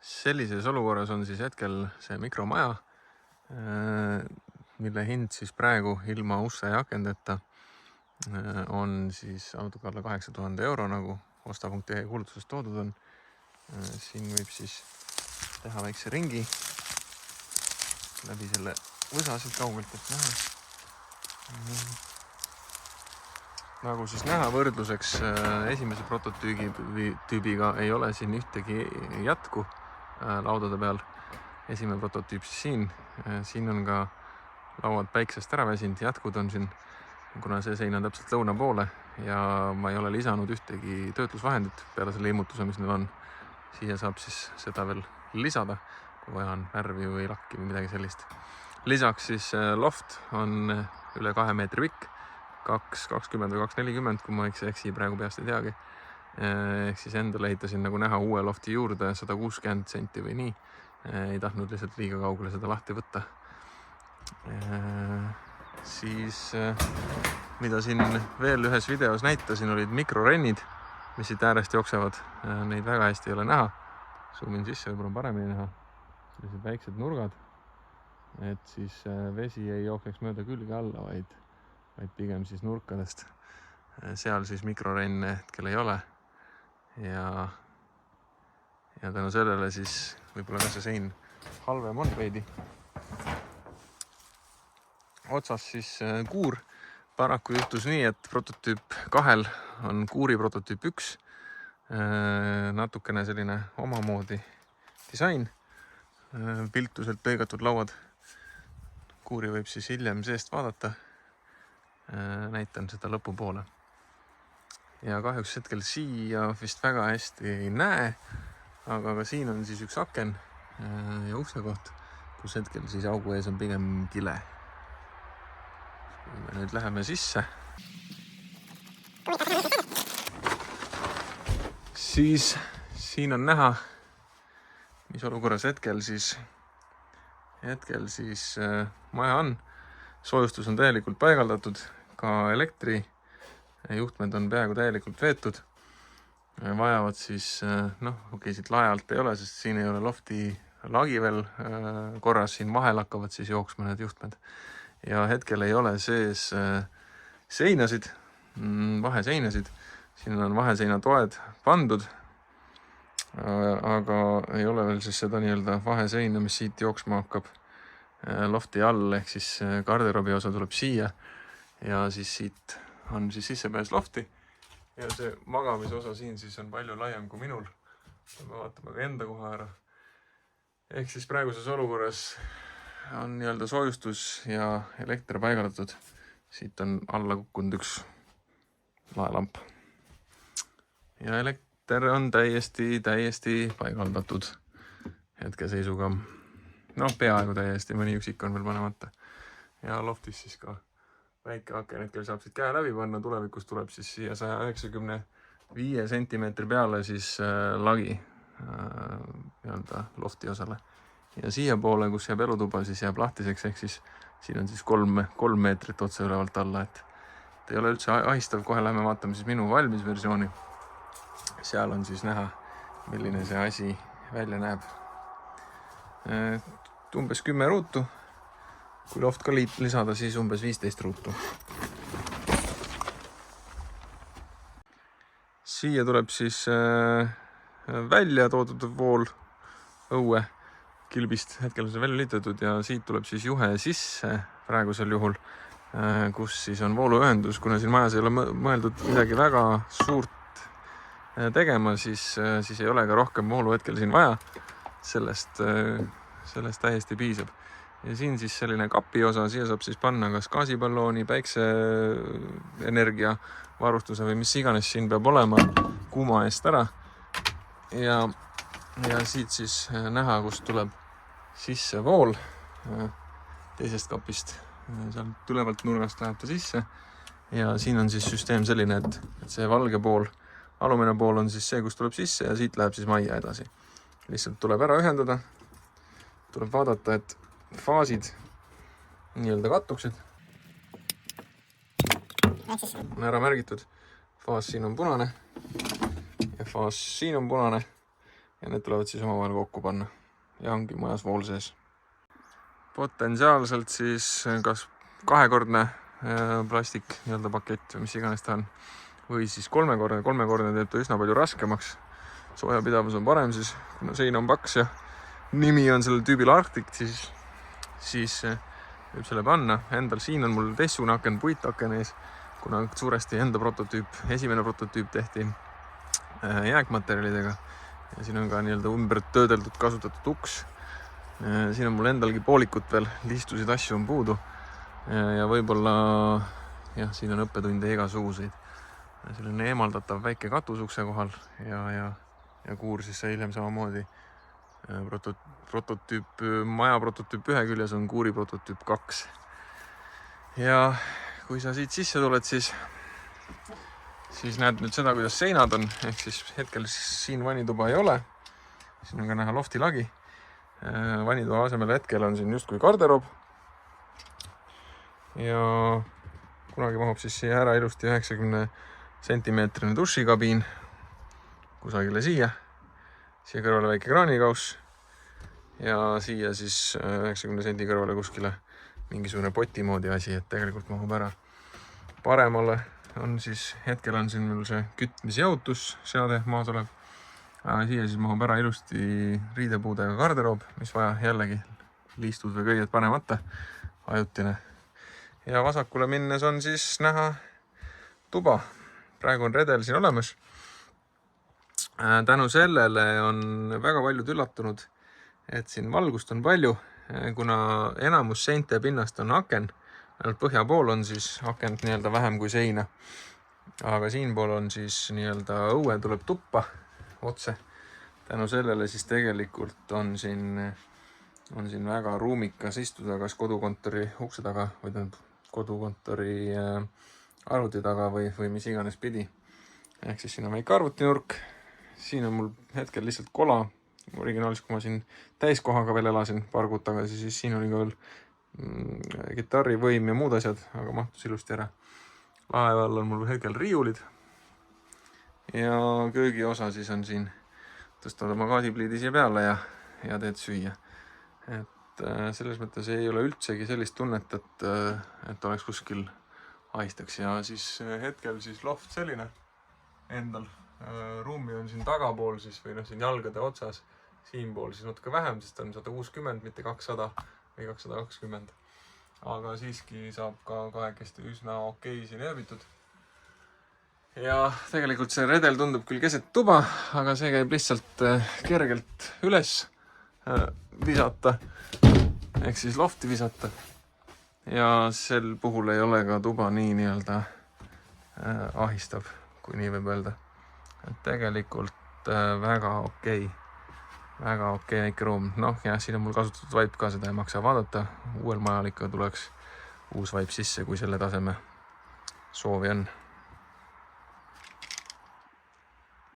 Sellises olukorras on siis hetkel see mikromaja, mille hind siis praegu ilma uste ja akendeta on siis natuke alla 8000 euro, nagu osta.ee kuulutuses toodud on. Siin võib siis teha väikse ringi läbi selle võsa siit kaugelt, et näha. Nagu siis näha võrdluseks esimese prototüübiga ei ole siin ühtegi jätku laudade peal. Esimene prototüüp siis siin on ka lauad päiksest ära väsinud, jätkud on siin, kuna see sein on täpselt lõuna poole ja ma ei ole lisanud ühtegi töötlusvahendit peale selle immutuse, mis neil on. Siia saab siis seda veel lisada, kui vaja on värvi või lakki või midagi sellist. Lisaks siis loft on üle 2 meetri pikk, 2,20 või 2,40, kui ma eksi praegu peast ei teagi. Ehk siis endale ehitasin nagu näha uue lofti juurde 160 senti või nii. Ei tahtnud lihtsalt liiga kaugele seda lahti võtta. Siis, mida siin veel ühes videos näitasin, olid mikrorennid, mis siit äärest jooksevad. Neid väga hästi ei ole näha. Zoomin sisse, võib-olla on paremini näha. Sellised väiksed nurgad, et siis vesi ei jookseks mööda külge alla, vaid pigem siis nurkadest. Seal siis mikrorenne hetkel ei ole. Ja tänu sellele siis võib-olla ka see sein halvem on veidi. Otsas siis kuur. Paraku juhtus nii, et prototüüp 2 on kuuri prototüüp 1. Natukene selline omamoodi disain. Piltuselt lõigatud lauad. Kuuri võib siis hiljem seest vaadata. Näitan seda lõpupoole. Ja kahjuks hetkel siia vist väga hästi ei näe, aga ka siin on siis üks aken ja uksekoht, kus hetkel siis augu ees on pigem kile. Kui me nüüd läheme sisse, siis siin on näha, mis olukorras hetkel siis maja on. Soojustus on täielikult paigaldatud, ka elektrijuhtmed on peaaegu täielikult veetud. Vajavad siis, siit lae alt ei ole, sest siin ei ole lofti lagi veel korras, siin vahel hakkavad siis jooksma need juhtmed. Ja hetkel ei ole sees seinasid, vaheseinasid. Siin on vaheseina toed pandud, aga ei ole veel siis seda nii-öelda vaheseina, mis siit jooksma hakkab lofti all, ehk siis garderoobi osa tuleb siia ja siis siit on siis sissepääs lofti ja see magamise osa siin siis on palju laiem kui minul. Me vaatame ka enda koha ära. Ehk siis praeguses olukorras on nii-öelda soojustus ja elekter paigaldatud. Siit on alla kukkunud üks laelamp. Ja elekter on täiesti paigaldatud hetkeseisuga. Peaaegu täiesti, mõni üksik on veel panemata. Ja loftis siis ka väike aken, hetkel saab siit käe läbi panna, tulevikus tuleb siis siia 195 sentimeetri peale siis lagi lofti osale. Ja siia poole, kus jääb elutuba, siis jääb lahtiseks, ehk siis siin on siis 3 meetrit otse ülevalt alla, et ei ole üldse ahistav. Kohe lähme vaatame siis minu valmis versiooni. Seal on siis näha, milline see asi välja näeb. Umbes 10 ruutu, kui loft ka lisada, siis umbes 15 ruutu. Siia tuleb siis välja toodud vool õue kilbist, hetkel on see välja liitatud ja siit tuleb siis juhe sisse praegusel juhul, kus siis on vooluühendus. Kuna siin majas ei ole mõeldud midagi väga suurt tegema, siis ei ole ka rohkem voolu hetkel siin vaja. Sellest täiesti piisab. Ja siin siis selline kapi osa, siia saab siis panna kas gaasipallooni, päikseenergia varustuse või mis iganes siin peab olema kuuma eest ära. Ja siit siis näha, kust tuleb sisse vool teisest kapist. Sealt ülevalt nurgast läheb ta sisse. Ja siin on siis süsteem selline, et see valge pool, alumine pool on siis see, kus tuleb sisse ja siit läheb siis majja edasi. Lihtsalt tuleb ära ühendada. Tuleb vaadata, et faasid nii-öelda kattuksid. On ära märgitud. Faas siin on punane ja faas siin on punane. ja need tulevad siis omavahel kokku panna ja ongi majas vool sees. Potentsiaalselt siis kas kahekordne plastik nii-öelda pakett või mis iganes ta on või siis kolmekordne teeb ta üsna palju raskemaks. Soojapidavus on parem siis, kuna sein on paks ja nimi on sellel tüübil Arctic, siis võib selle panna. Endal siin on mul teistsugune aken, puitaken ees, kuna suuresti esimene prototüüp tehti jääkmaterjalidega ja siin on ka nii-öelda ümber töödeldud kasutatud uks. Siin on mul endalgi poolikut veel, liistusid asju on puudu ja võib-olla jah, siin on õppetunde igasuguseid. Selline eemaldatav väike katus ukse kohal ja kuur siis hiljem samamoodi maja prototüüp 1 küljes on kuuri prototüüp 2. Ja kui sa siit sisse tuled, siis näed nüüd seda, kuidas seinad on, ehk siis hetkel siin vanituba ei ole. Siin on ka näha lofti lagi. Vanitoa asemel hetkel on siin justkui garderoob. Ja kunagi mahub siis siia ära ilusti 90 sentimeetrine dušikabiin kusagile siia kõrvale väike kraanikauss ja siia siis 90 sendi kõrvale kuskile mingisugune poti moodi asi, et tegelikult mahub ära. Paremale on siis, hetkel on siin mul see kütmisjahutusseade maas olev. Siia siis mahub ära ilusti riidepuudega garderoob, mis vaja jällegi liistud või köied panemata, ajutine. Ja vasakule minnes on siis näha tuba. Praegu on redel siin olemas. Tänu sellele on väga paljud üllatunud, et siin valgust on palju, kuna enamus seinte pinnast on aken. Ainult põhja pool on siis akent nii-öelda vähem kui seina. Aga siin pool on siis nii-öelda õue tuleb tuppa otse. Tänu sellele siis tegelikult on siin väga ruumikas istuda kas kodukontori ukse taga või kodukontori arvuti taga või mis iganes pidi. Ehk siis siin on väike arvutinurk. Siin on mul hetkel lihtsalt kola. Originaalis, kui ma siin täiskohaga veel elasin paar kuud tagasi, siis siin oli ka veel kitarrivõim ja muud asjad, aga mahtus ilusti ära. Laeva all on mul hetkel riiulid. Ja köögi osa siis on siin. Tõstad oma gaasipliidi siia peale ja teed süüa. Et selles mõttes ei ole üldsegi sellist tunnet, et oleks kuskil haistaks. Ja siis hetkel siis loft selline endal. Ruumi on siin tagapool siis, või siin jalgade otsas. Siin pool siis natuke vähem, sest on 160, mitte 200 või 220. Aga siiski saab ka kahekesti üsna okei siin ööbitud. Ja tegelikult see redel tundub küll keset tuba, aga see käib lihtsalt kergelt üles visata, ehk siis lofti visata. Ja sel puhul ei ole ka tuba nii-öelda ahistav, kui nii võib öelda. Et tegelikult väga okei väike ruum. Noh, ja siin on mul kasutatud vaip ka, seda ei maksa vaadata. Uuel majal ikka tuleks uus vaip sisse, kui selle taseme soovi on.